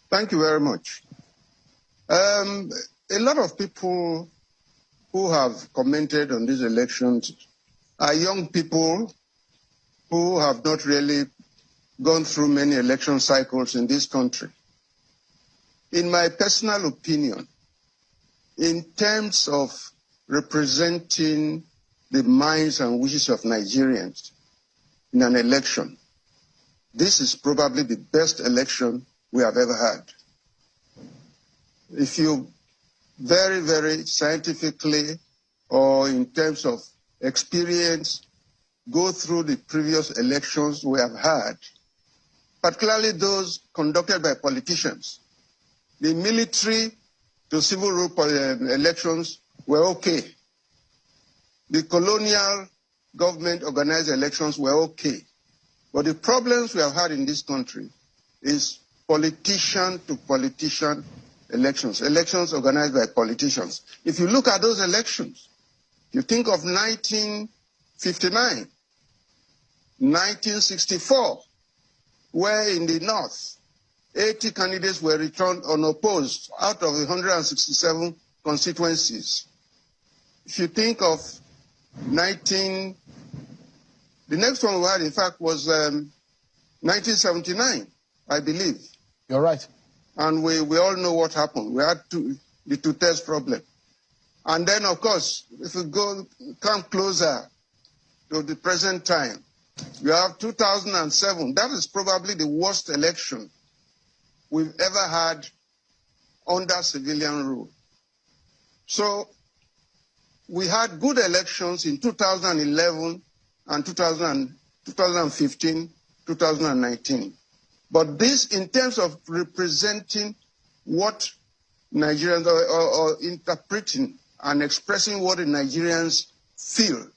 Thank you very much. A lot of people who have commented on these elections are young people who have not really gone through many election cycles in this country. In my personal opinion, in terms of representing the minds and wishes of Nigerians in an election, this is probably the best election we have ever had. If you very, very scientifically or in terms of experience go through the previous elections we have had, particularly those conducted by politicians, the military to civil rule elections were okay. The colonial government organized elections were okay. But the problems we have had in this country is politician to politician elections, elections organized by politicians. If you look at those elections, you think of 1959, 1964, where in the North, 80 candidates were returned unopposed out of the 167 constituencies. If you think of the next one we had, in fact, was 1979, I believe. You're right. And we all know what happened. We had the two-test problem. And then, of course, if we come closer to the present time, you have 2007. That is probably the worst election we've ever had under civilian rule. So we had good elections in 2011 and 2015, 2019. But this, in terms of representing what Nigerians or interpreting and expressing what the Nigerians feel,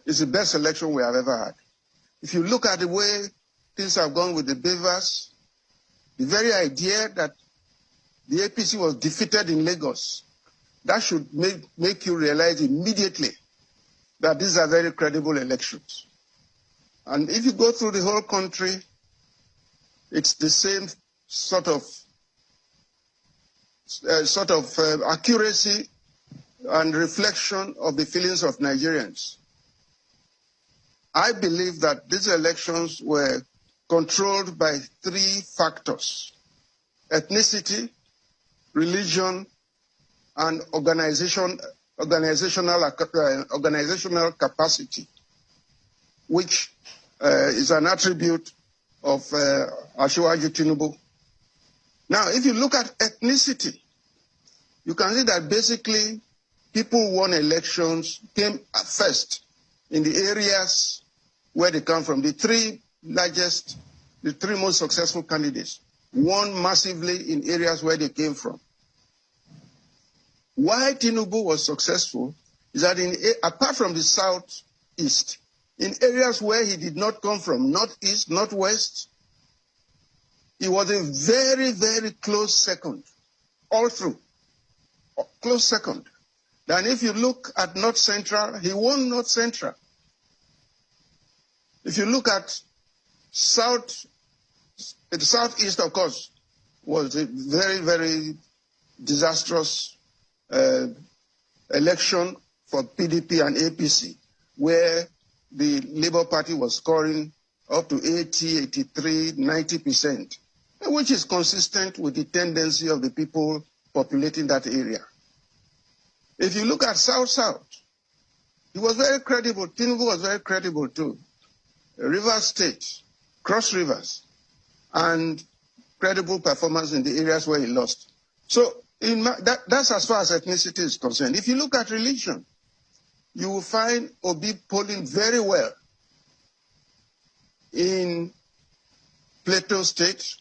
is the best election we have ever had. If you look at the way things have gone with the Beavers, the very idea that the APC was defeated in Lagos, that should make you realize immediately that these are very credible elections. And if you go through the whole country, it's the same sort of accuracy and reflection of the feelings of Nigerians. I believe that these elections were controlled by three factors: ethnicity, religion, and organizational capacity, which is an attribute of Asiwaju Tinubu. Now, if you look at ethnicity, you can see that basically people who won elections came first in the areas where they come from. The three most successful candidates won massively in areas where they came from. Why Tinubu was successful is that apart from the southeast, in areas where he did not come from, northeast, northwest, he was a very, very close second, all through, close second. Then if you look at North Central, he won North Central. If you look at the southeast, of course, was a very, very disastrous election for PDP and APC, where the Labour Party was scoring up to 80, 83, 90%, which is consistent with the tendency of the people populating that area. If you look at South-South, he was very credible. Tinubu was very credible too. Rivers State, Cross Rivers, and credible performance in the areas where he lost. So that's as far as ethnicity is concerned. If you look at religion, you will find Obi polling very well in Plateau State,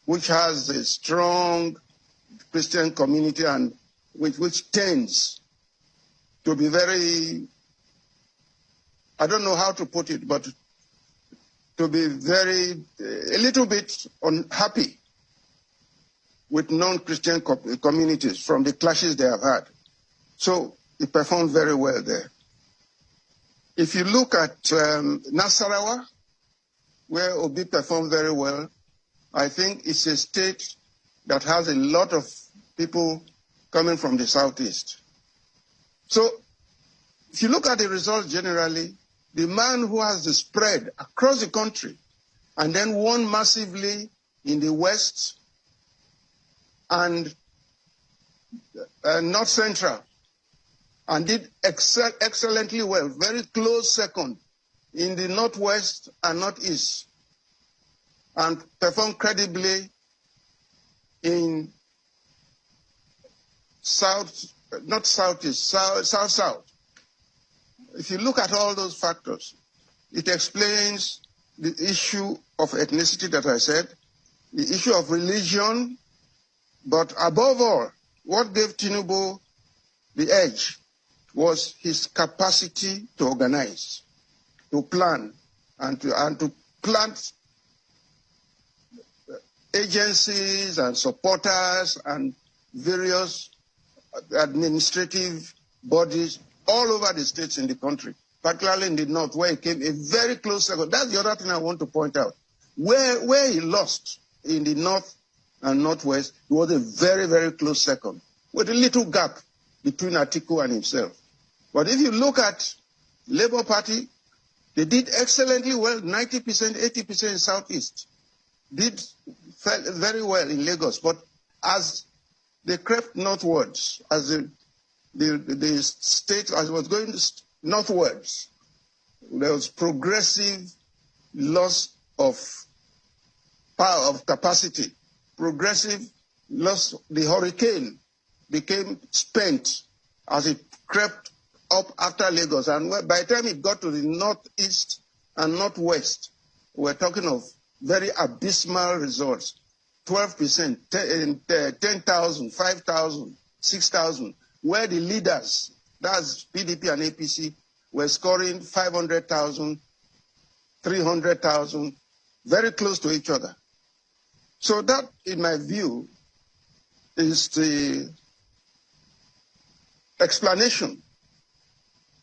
which has a strong Christian community and which tends to be very, I don't know how to put it, but to be a little bit unhappy with non-Christian communities from the clashes they have had. So he performed very well there. If you look at Nasarawa, where Obi performed very well, I think it's a state that has a lot of people coming from the southeast. So if you look at the results generally, the man who has the spread across the country and then won massively in the west and North Central and did excellently well, very close second in the Northwest and Northeast, and performed credibly in South. If you look at all those factors, it explains the issue of ethnicity that I said, the issue of religion, but above all, what gave Tinubu the edge was his capacity to organize, to plan, and to plant agencies and supporters and various administrative bodies all over the states in the country, particularly in the north, where he came a very close second. That's the other thing I want to point out. Where he lost in the north and northwest, it was a very, very close second, with a little gap between Atiku and himself. But if you look at Labour Party, they did excellently well, 90%, 80% in Southeast. Did very well in Lagos, but as they crept northwards, as the state as was going northwards, there was progressive loss of power, of capacity, progressive loss. The hurricane became spent as it crept up after Lagos, and by the time it got to the northeast and northwest, we're talking of very abysmal results. 12%, 10,000, 5,000, 6,000, where the leaders, that's PDP and APC, were scoring 500,000, 300,000, very close to each other. So that, in my view, is the explanation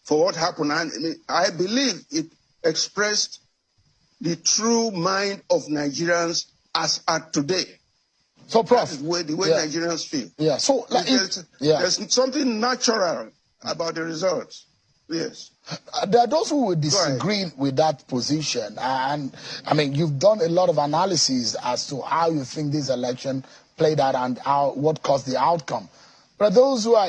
for what happened. And I believe it expressed the true mind of Nigerians as at today. So, Prof, the way Nigerians feel. Yeah. So, there's something natural about the results. Yes. There are those who would disagree with that position, and I mean, you've done a lot of analysis as to how you think this election played out and what caused the outcome. But those who are